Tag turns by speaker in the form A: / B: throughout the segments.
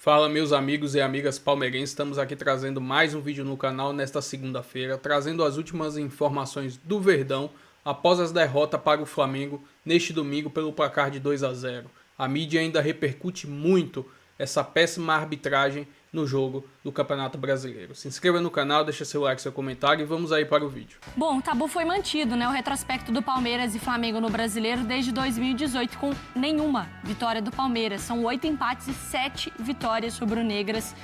A: Fala, meus amigos e amigas palmeirenses, estamos aqui trazendo mais um vídeo no canal nesta segunda-feira, trazendo as últimas informações do Verdão após as derrotas para o Flamengo neste domingo pelo placar de 2-0. A mídia ainda repercute muito essa péssima arbitragem no jogo do Campeonato Brasileiro. Se inscreva no canal, deixa seu like, seu comentário e vamos aí para o vídeo.
B: Bom, o tabu foi mantido, né? O retrospecto do Palmeiras e Flamengo no Brasileiro desde 2018 com nenhuma vitória do Palmeiras. São 8 empates e 7 vitórias rubro-negras.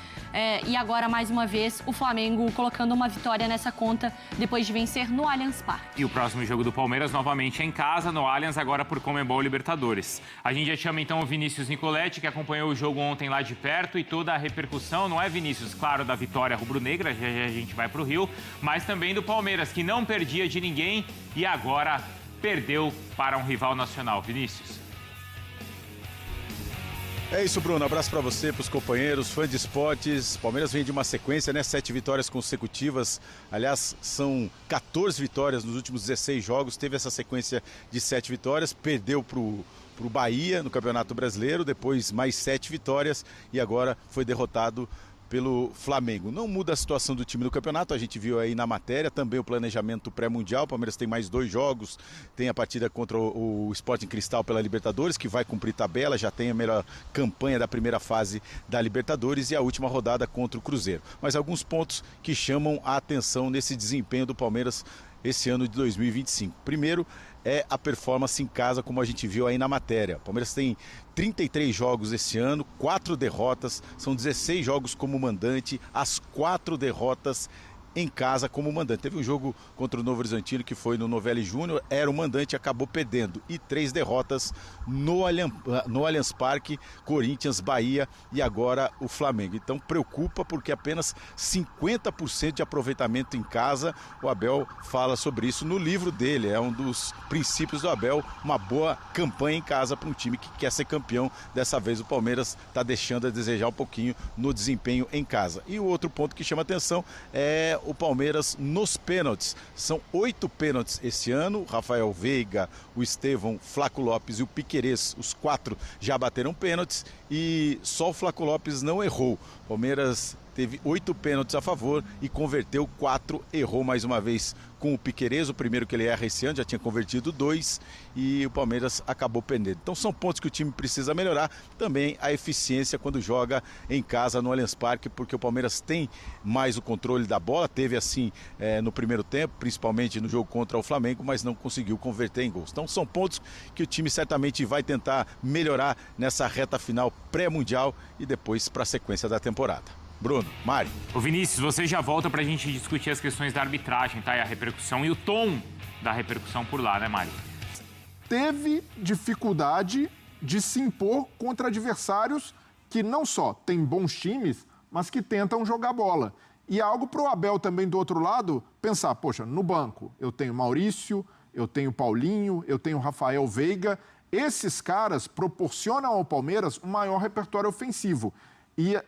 B: E agora, mais uma vez, o Flamengo colocando uma vitória nessa conta depois de vencer no Allianz Parque.
C: E o próximo jogo do Palmeiras novamente é em casa, no Allianz, agora por Conmebol Libertadores. A gente já chama então o Vinícius Nicoletti, que acompanhou o jogo ontem lá de perto, e toda a repercussão, não é, Vinícius, claro, da vitória rubro-negra, já a gente vai para o Rio, mas também do Palmeiras, que não perdia de ninguém e agora perdeu para um rival nacional. Vinícius.
D: É isso, Bruno. Abraço para você, para os companheiros, fãs de esportes. Palmeiras vem de uma sequência, né? 7 vitórias consecutivas. Aliás, são 14 vitórias nos últimos 16 jogos. Teve essa sequência de 7 vitórias. Perdeu para o Bahia no Campeonato Brasileiro. Depois mais 7 vitórias. E agora foi derrotado pelo Flamengo. Não muda a situação do time no campeonato, a gente viu aí na matéria, também o planejamento pré-mundial. O Palmeiras tem mais 2 jogos, tem a partida contra o Sporting Cristal pela Libertadores, que vai cumprir tabela, já tem a melhor campanha da primeira fase da Libertadores e a última rodada contra o Cruzeiro. Mas alguns pontos que chamam a atenção nesse desempenho do Palmeiras esse ano de 2025. Primeiro é a performance em casa, como a gente viu aí na matéria. O Palmeiras tem 33 jogos esse ano, 4 derrotas, são 16 jogos como mandante, as 4 derrotas em casa como mandante. Teve um jogo contra o Novo Horizontino que foi no Novelli Júnior, era o mandante e acabou perdendo. E 3 derrotas no Allianz Parque, Corinthians, Bahia e agora o Flamengo. Então preocupa porque apenas 50% de aproveitamento em casa. O Abel fala sobre isso no livro dele, é um dos princípios do Abel, uma boa campanha em casa para um time que quer ser campeão. Dessa vez o Palmeiras está deixando a desejar um pouquinho no desempenho em casa. E o outro ponto que chama atenção é o Palmeiras nos pênaltis. São 8 pênaltis esse ano. Rafael Veiga, o Estevão, Flaco Lopes e o Piquerez, os 4 já bateram pênaltis e só o Flaco Lopes não errou. Palmeiras teve 8 pênaltis a favor e converteu 4, errou mais uma vez com o Piquerez, o primeiro que ele erra esse ano, já tinha convertido 2 e o Palmeiras acabou perdendo. Então são pontos que o time precisa melhorar, também a eficiência quando joga em casa no Allianz Parque, porque o Palmeiras tem mais o controle da bola, teve assim no primeiro tempo, principalmente no jogo contra o Flamengo, mas não conseguiu converter em gols. Então são pontos que o time certamente vai tentar melhorar nessa reta final pré-mundial e depois para a sequência da temporada. Bruno, Mari.
C: Ô Vinícius, você já volta pra gente discutir as questões da arbitragem, tá? E a repercussão e o tom da repercussão por lá, né, Mari?
E: Teve dificuldade de se impor contra adversários que não só têm bons times, mas que tentam jogar bola. E é algo pro Abel também do outro lado pensar, poxa, no banco eu tenho Maurício, eu tenho Paulinho, eu tenho Rafael Veiga. Esses caras proporcionam ao Palmeiras um maior repertório ofensivo. E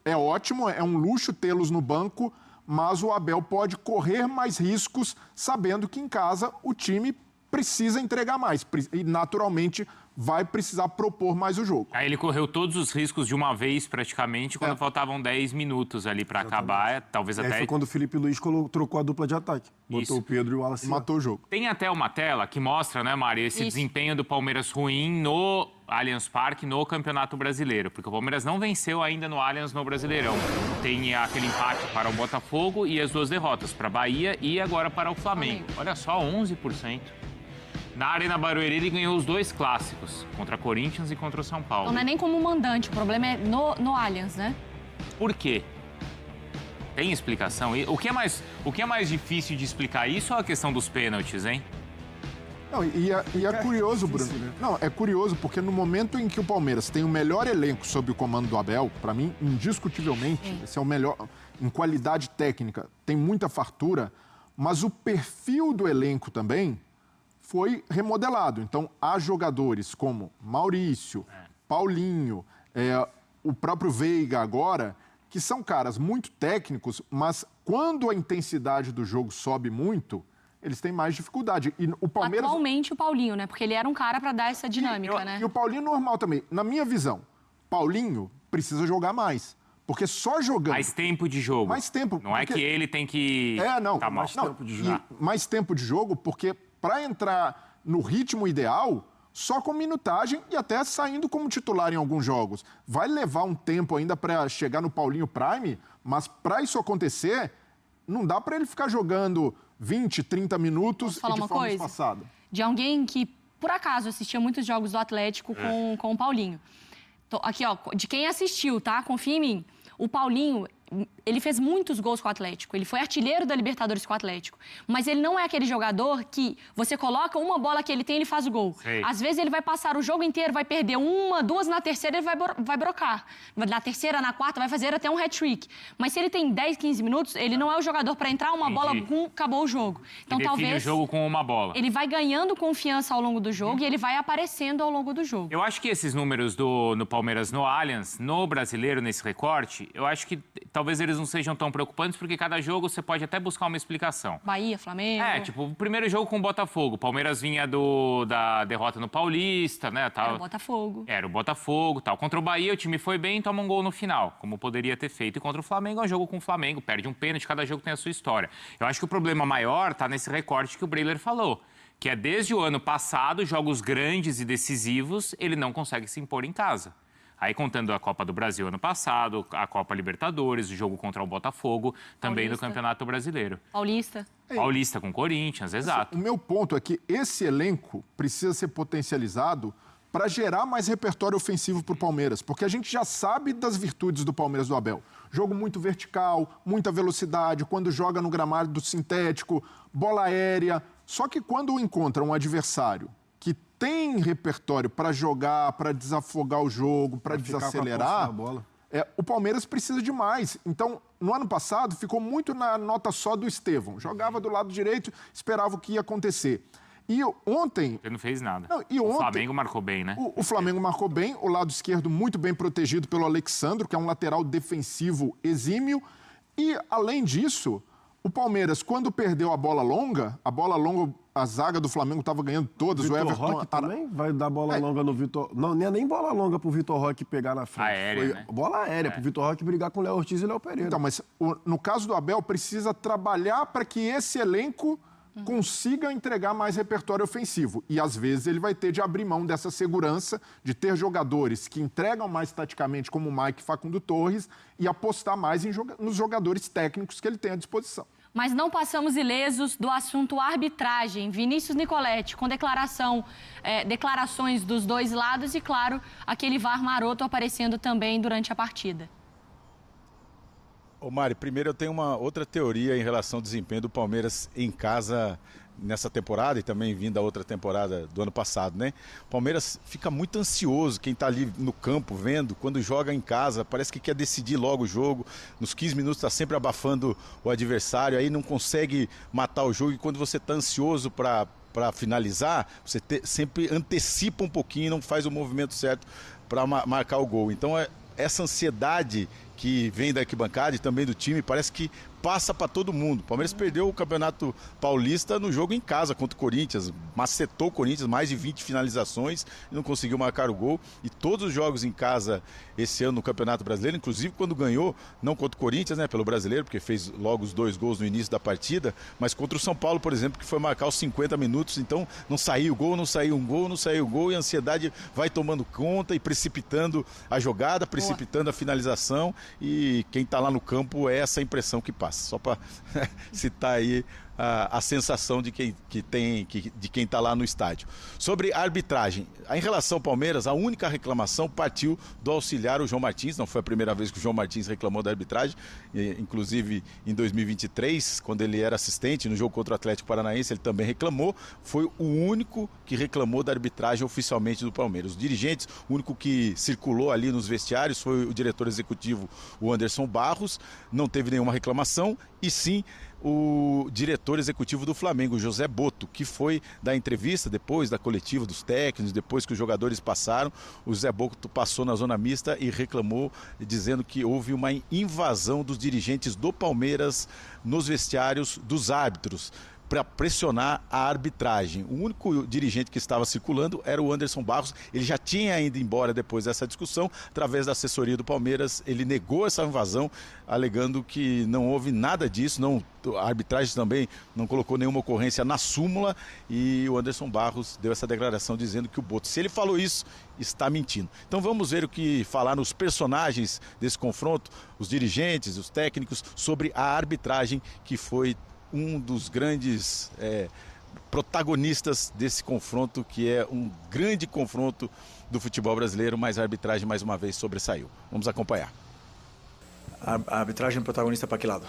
E: é ótimo, é um luxo tê-los no banco, mas o Abel pode correr mais riscos sabendo que em casa o time precisa entregar mais e naturalmente vai precisar propor mais o jogo.
C: Aí ele correu todos os riscos de uma vez praticamente quando faltavam 10 minutos ali para acabar, talvez até...
F: Foi quando o Felipe Luiz trocou a dupla de ataque. Botou
C: Isso.
F: o Pedro e o Wallace.
E: Matou o jogo.
C: Tem até uma tela que mostra, né, Mari, esse desempenho do Palmeiras ruim no Allianz Parque no Campeonato Brasileiro, porque o Palmeiras não venceu ainda no Allianz no Brasileirão. Tem aquele empate para o Botafogo e as 2 derrotas para Bahia e agora para o Flamengo. Olha só, 11%. Na Arena Barueri ele ganhou os 2 clássicos, contra Corinthians e contra o São Paulo.
B: Então não é nem como mandante, o problema é no Allianz, né?
C: Por quê? Tem explicação? O que é mais difícil de explicar isso ou a questão dos pênaltis, hein?
E: Não, é curioso, Bruno.
F: difícil, né?
E: Não, é curioso porque no momento em que o Palmeiras tem o melhor elenco sob o comando do Abel, para mim, indiscutivelmente, esse é o melhor em qualidade técnica, tem muita fartura, mas o perfil do elenco também foi remodelado. Então, há jogadores como Maurício, Paulinho, o próprio Veiga agora, que são caras muito técnicos, mas quando a intensidade do jogo sobe muito, eles têm mais dificuldade. E o Palmeiras...
B: Atualmente o Paulinho, né? Porque ele era um cara para dar essa dinâmica, né?
E: E o Paulinho normal também. Na minha visão, Paulinho precisa jogar mais. Porque só jogando...
C: Mais tempo de jogo.
E: Mais tempo.
C: Não é que ele tem que...
E: Tá
C: mais
E: tempo de jogo. Mais tempo de jogo, porque para entrar no ritmo ideal, só com minutagem e até saindo como titular em alguns jogos. Vai levar um tempo ainda para chegar no Paulinho Prime, mas para isso acontecer, não dá para ele ficar jogando 20, 30 minutos e de forma espaçada.
B: De alguém que, por acaso, assistia muitos jogos do Atlético com o Paulinho. Aqui, ó, de quem assistiu, tá? Confia em mim. O Paulinho, ele fez muitos gols com o Atlético. Ele foi artilheiro da Libertadores com o Atlético. Mas ele não é aquele jogador que você coloca uma bola que ele tem e ele faz o gol.
C: Sei.
B: Às vezes ele vai passar o jogo inteiro, vai perder uma, duas, na terceira ele vai brocar. Na terceira, na quarta, vai fazer até um hat-trick. Mas se ele tem 10, 15 minutos, ele não é o jogador para entrar uma bola, acabou o jogo. Então talvez
C: o jogo com uma bola.
B: Ele vai ganhando confiança ao longo do jogo e ele vai aparecendo ao longo do jogo.
C: Eu acho que esses números no Palmeiras, no Allianz, no Brasileiro, nesse recorte, eu acho que talvez eles não sejam tão preocupantes, porque cada jogo você pode até buscar uma explicação.
B: Bahia, Flamengo...
C: Tipo, o primeiro jogo com o Botafogo. O Palmeiras vinha da derrota no Paulista, né? Tal.
B: Era o Botafogo.
C: Era o Botafogo, tal. Contra o Bahia, o time foi bem e toma um gol no final, como poderia ter feito. E contra o Flamengo, é um jogo com o Flamengo. Perde um pênalti, cada jogo tem a sua história. Eu acho que o problema maior tá nesse recorte que o Breiler falou, que é desde o ano passado, jogos grandes e decisivos, ele não consegue se impor em casa. Aí contando a Copa do Brasil ano passado, a Copa Libertadores, o jogo contra o Botafogo, também no Campeonato Brasileiro. Paulista com Corinthians, exato.
E: O meu ponto é que esse elenco precisa ser potencializado para gerar mais repertório ofensivo para o Palmeiras, porque a gente já sabe das virtudes do Palmeiras do Abel. Jogo muito vertical, muita velocidade, quando joga no gramado do sintético, bola aérea. Só que quando encontra um adversário que tem repertório para jogar, para desafogar o jogo, para desacelerar, o Palmeiras precisa de mais. Então, no ano passado, ficou muito na nota só do Estevão. Jogava do lado direito, esperava o que ia acontecer. E ontem...
C: Ele não fez nada.
E: O
C: Flamengo marcou bem, né?
E: O Flamengo marcou bem, o lado esquerdo muito bem protegido pelo Alexandro, que é um lateral defensivo exímio. E, além disso, o Palmeiras, quando perdeu a bola longa, a zaga do Flamengo estava ganhando todas.
F: Vitor
E: o Everton
F: Roque também vai dar bola longa no Vitor... Não é nem bola longa pro Vitor Roque pegar na frente.
C: Aérea, né?
F: Bola aérea, pro Vitor Roque brigar com o Léo Ortiz e Léo Pereira.
E: Então, mas no caso do Abel, precisa trabalhar para que esse elenco consiga entregar mais repertório ofensivo. E, às vezes, ele vai ter de abrir mão dessa segurança, de ter jogadores que entregam mais taticamente, como o Mike Facundo Torres, e apostar mais nos jogadores técnicos que ele tem à disposição.
B: Mas não passamos ilesos do assunto arbitragem. Vinícius Nicoletti, com declarações dos dois lados e, claro, aquele VAR maroto aparecendo também durante a partida.
D: Ô Mari, primeiro eu tenho uma outra teoria em relação ao desempenho do Palmeiras em casa nessa temporada e também vindo da outra temporada do ano passado, né? O Palmeiras fica muito ansioso, quem tá ali no campo vendo, quando joga em casa, parece que quer decidir logo o jogo, nos 15 minutos tá sempre abafando o adversário, aí não consegue matar o jogo e quando você tá ansioso para finalizar, você sempre antecipa um pouquinho e não faz o movimento certo para marcar o gol. Então essa ansiedade que vem da arquibancada e também do time, parece que passa para todo mundo. O Palmeiras perdeu o Campeonato Paulista no jogo em casa contra o Corinthians, macetou o Corinthians, mais de 20 finalizações e não conseguiu marcar o gol. E todos os jogos em casa esse ano no Campeonato Brasileiro, inclusive quando ganhou, não contra o Corinthians, né, pelo Brasileiro, porque fez logo os 2 gols no início da partida, mas contra o São Paulo, por exemplo, que foi marcar os 50 minutos, então não saiu o gol, não saiu um gol, não saiu o gol, e a ansiedade vai tomando conta e precipitando a jogada, precipitando a finalização, e quem está lá no campo é essa impressão que passa. Só para citar aí a sensação de quem está lá no estádio. Sobre a arbitragem, em relação ao Palmeiras, a única reclamação partiu do auxiliar, o João Martins. Não foi a primeira vez que o João Martins reclamou da arbitragem, inclusive em 2023, quando ele era assistente no jogo contra o Atlético Paranaense, ele também reclamou. Foi o único que reclamou da arbitragem oficialmente do Palmeiras. Os dirigentes, o único que circulou ali nos vestiários foi o diretor executivo, o Anderson Barros, não teve nenhuma reclamação, e sim o diretor executivo do Flamengo, José Boto, que foi dar entrevista depois da coletiva dos técnicos, depois que os jogadores passaram. O José Boto passou na zona mista e reclamou, dizendo que houve uma invasão dos dirigentes do Palmeiras nos vestiários dos árbitros. para pressionar a arbitragem. O único dirigente que estava circulando era o Anderson Barros. Ele já tinha ido embora depois dessa discussão, através da assessoria do Palmeiras. Ele negou essa invasão, alegando que não houve nada disso, a arbitragem também não colocou nenhuma ocorrência na súmula, e o Anderson Barros deu essa declaração dizendo que o Boto, se ele falou isso, está mentindo. Então vamos ver o que falaram os personagens desse confronto, os dirigentes, os técnicos, sobre a arbitragem, que foi um dos grandes protagonistas desse confronto, que é um grande confronto do futebol brasileiro, mas a arbitragem mais uma vez sobressaiu. Vamos acompanhar.
G: A arbitragem é protagonista para que lado?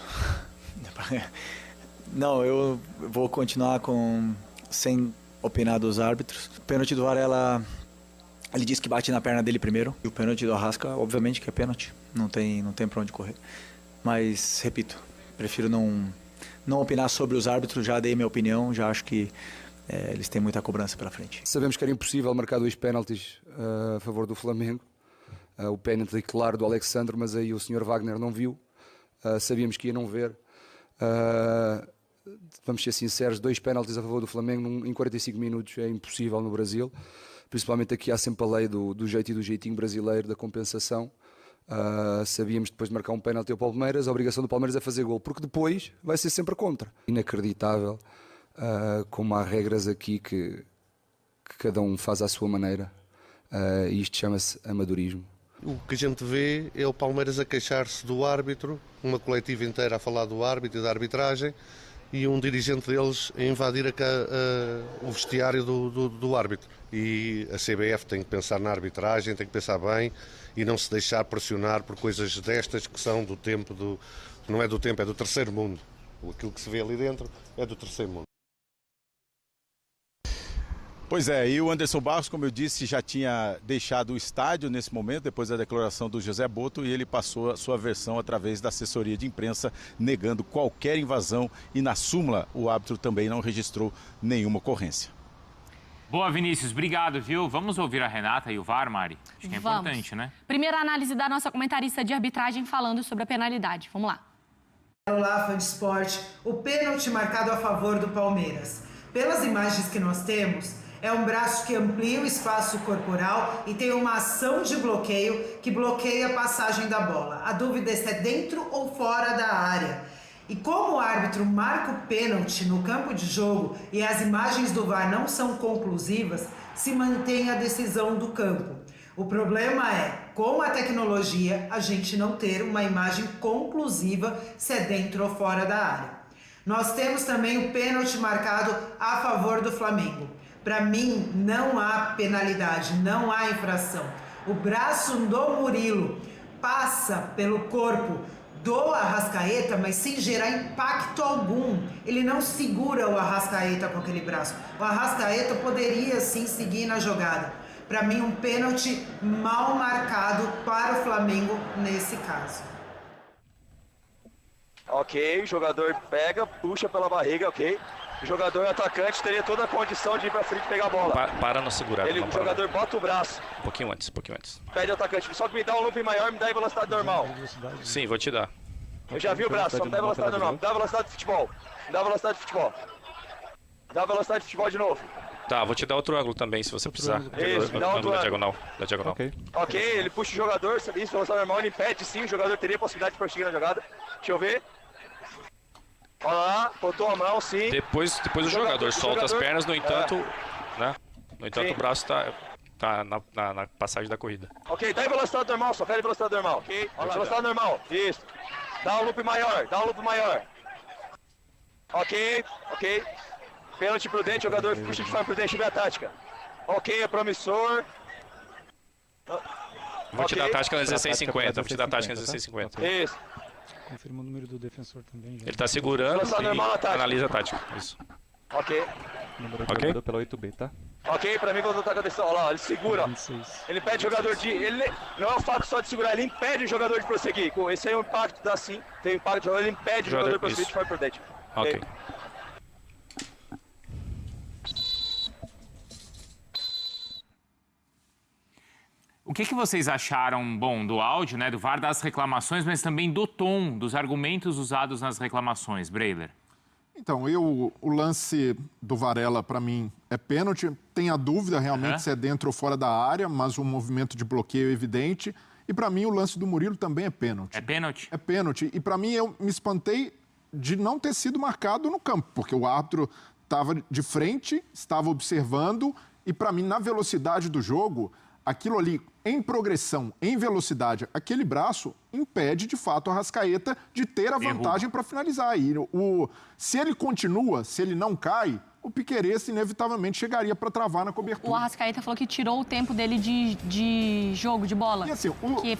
G: Não, eu vou continuar sem opinar dos árbitros. O pênalti do Varela, ele disse que bate na perna dele primeiro. E o pênalti do Arrasca, obviamente que é pênalti. Não tem para onde correr. Mas, repito, prefiro não opinar sobre os árbitros. Já dei minha opinião, já acho que eles têm muita cobrança pela frente.
H: Sabemos que era impossível marcar 2 pênaltis a favor do Flamengo. O pênalti claro do Alexandre, mas aí o Sr. Wagner não viu. Sabíamos que ia não ver. Vamos ser sinceros, 2 pênaltis a favor do Flamengo em 45 minutos é impossível no Brasil. Principalmente aqui há sempre a lei do jeito e do jeitinho brasileiro, da compensação. Sabíamos depois de marcar um pênalti ao Palmeiras, a obrigação do Palmeiras é fazer gol, porque depois vai ser sempre contra. Inacreditável como há regras aqui que cada um faz à sua maneira. Isto chama-se amadorismo.
I: O que a gente vê é o Palmeiras a queixar-se do árbitro, uma coletiva inteira a falar do árbitro e da arbitragem, e um dirigente deles a invadir o vestiário do árbitro. E a CBF tem que pensar na arbitragem, tem que pensar bem e não se deixar pressionar por coisas destas que são do tempo não é do tempo, é do terceiro mundo. Aquilo que se vê ali dentro é do terceiro mundo.
D: Pois é, e o Anderson Barros, como eu disse, já tinha deixado o estádio nesse momento, depois da declaração do José Boto, e ele passou a sua versão através da assessoria de imprensa, negando qualquer invasão, e na súmula o árbitro também não registrou nenhuma ocorrência.
C: Boa, Vinícius, obrigado, viu? Vamos ouvir a Renata e o VAR, Mari? Acho que é importante, né?
B: Primeira análise da nossa comentarista de arbitragem falando sobre a penalidade. Vamos lá.
J: Olá, fã de esporte. O pênalti marcado a favor do Palmeiras. Pelas imagens que nós temos, é um braço que amplia o espaço corporal e tem uma ação de bloqueio que bloqueia a passagem da bola. A dúvida é se é dentro ou fora da área. E como o árbitro marca o pênalti no campo de jogo e as imagens do VAR não são conclusivas, se mantém a decisão do campo. O problema é, com a tecnologia, a gente não ter uma imagem conclusiva se é dentro ou fora da área. Nós temos também o pênalti marcado a favor do Flamengo. Para mim, não há penalidade, não há infração. O braço do Murilo passa pelo corpo do Arrascaeta, mas sem gerar impacto algum. Ele não segura o Arrascaeta com aquele braço. O Arrascaeta poderia sim seguir na jogada. Para mim, um pênalti mal marcado para o Flamengo nesse caso.
K: Ok, o jogador pega, puxa pela barriga, ok. O jogador atacante teria toda a condição de ir pra frente e pegar a bola.
L: Para na segurada.
K: O jogador bota o braço.
L: Um pouquinho antes.
K: Pede o atacante, só que me dá um loop maior, me dá em velocidade normal.
L: Sim, vou te dar.
K: Eu já vi o braço, só me dá velocidade normal. Me dá velocidade de futebol. Me dá velocidade de futebol. Me dá velocidade de futebol de novo.
L: Tá, vou te dar outro ângulo também, se você precisar.
K: Isso, me dá outro ângulo.
L: Da diagonal.
K: Ok, ele puxa o jogador, isso, velocidade normal, ele impede sim, o jogador teria possibilidade de prosseguir na jogada. Deixa eu ver. Olha lá, botou a mão, sim.
L: Depois o jogador solta as pernas, no entanto, né? No entanto, sim. O braço tá na passagem da corrida.
K: Ok, dá em velocidade normal, só pede velocidade normal. Ok, velocidade normal, isso. Dá um loop maior, Ok. Pênalti prudente, jogador puxa de forma prudente, vê a tática. Ok, é promissor.
L: Vou te dar a tática na 1650,
K: Isso.
M: Confirma o número do defensor também. Já.
L: Ele tá segurando e analisa a tática. Isso.
K: Ok.
M: Número do pela 8B, tá?
K: Ok, pra mim quando tá com a decisão, olha lá, ele segura. 26. Ele impede o jogador de... não é o fato só de segurar, ele impede o jogador de prosseguir. Esse aí é o impacto, dá sim. Tem impacto do jogador, ele impede o jogador de prosseguir de forma prudente.
L: Ok.
C: O que vocês acharam, bom, do áudio, né, do VAR, das reclamações, mas também do tom, dos argumentos usados nas reclamações, Breiler?
E: Então, o lance do Varela, para mim, é pênalti. Tem a dúvida realmente se é dentro ou fora da área, mas o movimento de bloqueio é evidente. E para mim, o lance do Murilo também é pênalti.
C: É pênalti?
E: É pênalti. E para mim, eu me espantei de não ter sido marcado no campo, porque o árbitro estava de frente, estava observando, e para mim, na velocidade do jogo, aquilo ali, em progressão, em velocidade, aquele braço impede, de fato, o Arrascaeta de ter a vantagem para finalizar. E se ele continua, se ele não cai, o Piquerez inevitavelmente chegaria para travar na cobertura.
B: O Arrascaeta falou que tirou o tempo dele de jogo, de bola.
E: E assim,
B: que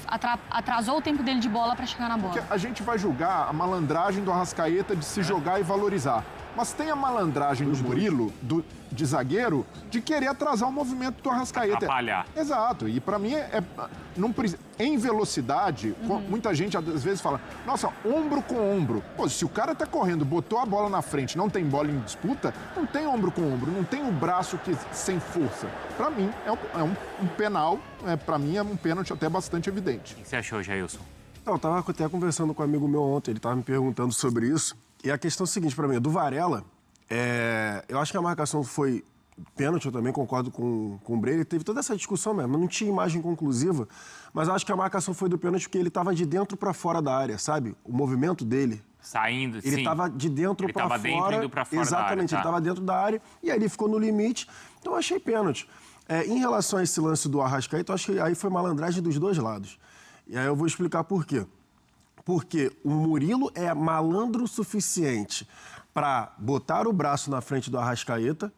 B: atrasou o tempo dele de bola para chegar na bola.
E: Porque a gente vai julgar a malandragem do Arrascaeta de se jogar e valorizar. Mas tem a malandragem do Murilo, de zagueiro, de querer atrasar o movimento do Arrascaeta.
C: Atrapalhar.
E: Exato. E para mim, em velocidade, muita gente às vezes fala, nossa, ombro com ombro. Pô, se o cara tá correndo, botou a bola na frente, não tem bola em disputa, não tem ombro com ombro, não tem o braço sem força. Para mim, é um penal, para mim é um pênalti até bastante evidente.
C: O que você achou, Jailson?
F: Não, eu tava até conversando com um amigo meu ontem, ele tava me perguntando sobre isso. E a questão é a seguinte, para mim, do Varela, eu acho que a marcação foi pênalti, eu também concordo com o Breyer, teve toda essa discussão mesmo, não tinha imagem conclusiva, mas eu acho que a marcação foi do pênalti porque ele estava de dentro para fora da área, sabe? O movimento dele.
C: Saindo,
F: ele estava de dentro para fora.
C: Ele estava dentro indo para fora
F: exatamente,
C: da área. Tá?
F: Ele estava dentro da área e aí ele ficou no limite, então eu achei pênalti. Em relação a esse lance do Arrascaeta, eu acho que aí foi malandragem dos dois lados. E aí eu vou explicar por quê. Porque o Murilo é malandro o suficiente para botar o braço na frente do Arrascaeta,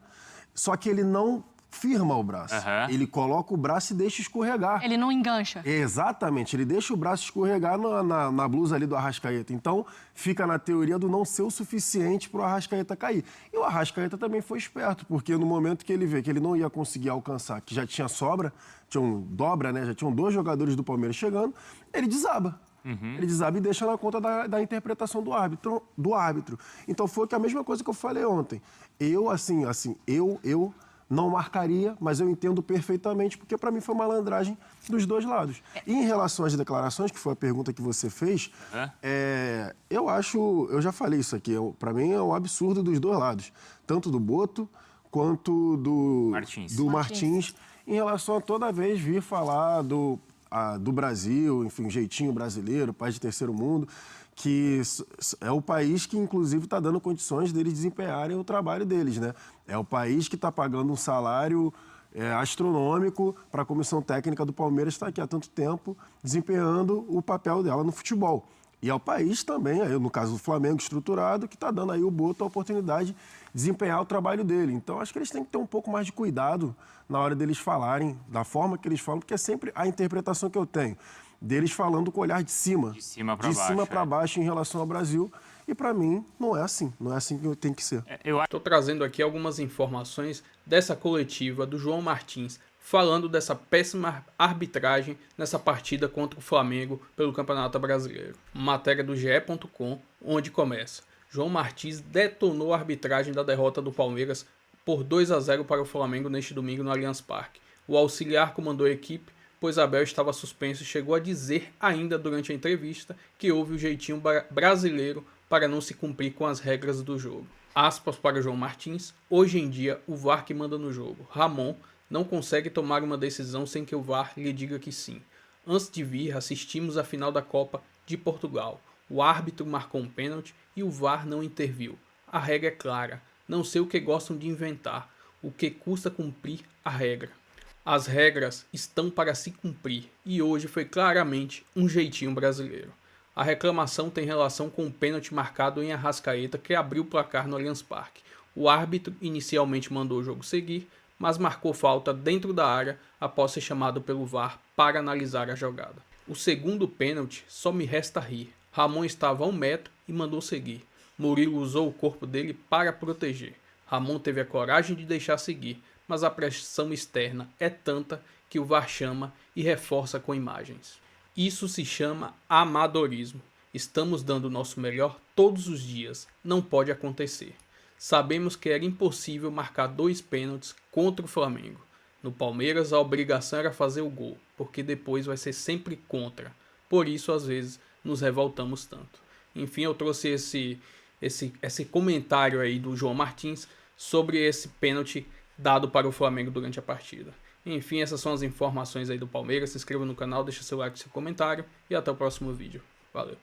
F: só que ele não firma o braço. Ele coloca o braço e deixa escorregar.
B: Ele não engancha.
F: Exatamente, ele deixa o braço escorregar na blusa ali do Arrascaeta. Então, fica na teoria do não ser o suficiente para o Arrascaeta cair. E o Arrascaeta também foi esperto, porque no momento que ele vê que ele não ia conseguir alcançar, que já tinha sobra, dobra, né? Já tinham 2 jogadores do Palmeiras chegando, ele desaba. Ele desaba e deixa na conta da interpretação do árbitro. Então foi a mesma coisa que eu falei ontem. Eu não marcaria, mas eu entendo perfeitamente, porque para mim foi malandragem dos dois lados. E em relação às declarações, que foi a pergunta que você fez, eu já falei isso aqui, para mim é um absurdo dos dois lados. Tanto do Boto quanto do Martins, em relação a toda vez vir falar do Brasil, enfim, jeitinho brasileiro, país de terceiro mundo, que é o país que, inclusive, está dando condições deles desempenharem o trabalho deles, né? É o país que está pagando um salário astronômico para a comissão técnica do Palmeiras estar aqui há tanto tempo desempenhando o papel dela no futebol. E é o país também, no caso do Flamengo estruturado, que está dando aí o Boto a oportunidade de desempenhar o trabalho dele. Então, acho que eles têm que ter um pouco mais de cuidado na hora deles falarem, da forma que eles falam, porque é sempre a interpretação que eu tenho, deles falando com o olhar de cima. De cima para baixo em relação ao Brasil. E para mim, não é assim que tem que ser.
A: Estou trazendo aqui algumas informações dessa coletiva do João Martins, falando dessa péssima arbitragem nessa partida contra o Flamengo pelo Campeonato Brasileiro. Matéria do GE.com, onde começa. João Martins detonou a arbitragem da derrota do Palmeiras por 2-0 para o Flamengo neste domingo no Allianz Parque. O auxiliar comandou a equipe, pois Abel estava suspenso e chegou a dizer ainda durante a entrevista que houve o jeitinho brasileiro para não se cumprir com as regras do jogo. Aspas para João Martins: hoje em dia o VAR que manda no jogo. Ramon não consegue tomar uma decisão sem que o VAR lhe diga que sim. Antes de vir, assistimos a final da Copa de Portugal. O árbitro marcou um pênalti e o VAR não interviu. A regra é clara. Não sei o que gostam de inventar. O que custa cumprir a regra. As regras estão para se cumprir e hoje foi claramente um jeitinho brasileiro. A reclamação tem relação com o pênalti marcado em Arrascaeta que abriu o placar no Allianz Parque. O árbitro inicialmente mandou o jogo seguir, mas marcou falta dentro da área após ser chamado pelo VAR para analisar a jogada. O segundo pênalti só me resta rir. Ramon estava a 1 metro e mandou seguir. Murilo usou o corpo dele para proteger. Ramon teve a coragem de deixar seguir, mas a pressão externa é tanta que o VAR chama e reforça com imagens. Isso se chama amadorismo. Estamos dando o nosso melhor todos os dias. Não pode acontecer. Sabemos que era impossível marcar 2 pênaltis contra o Flamengo. No Palmeiras, a obrigação era fazer o gol, porque depois vai ser sempre contra. Por isso, às vezes, nos revoltamos tanto. Enfim, eu trouxe esse comentário aí do João Martins sobre esse pênalti dado para o Flamengo durante a partida. Enfim, essas são as informações aí do Palmeiras. Se inscreva no canal, deixa seu like, seu comentário e até o próximo vídeo. Valeu!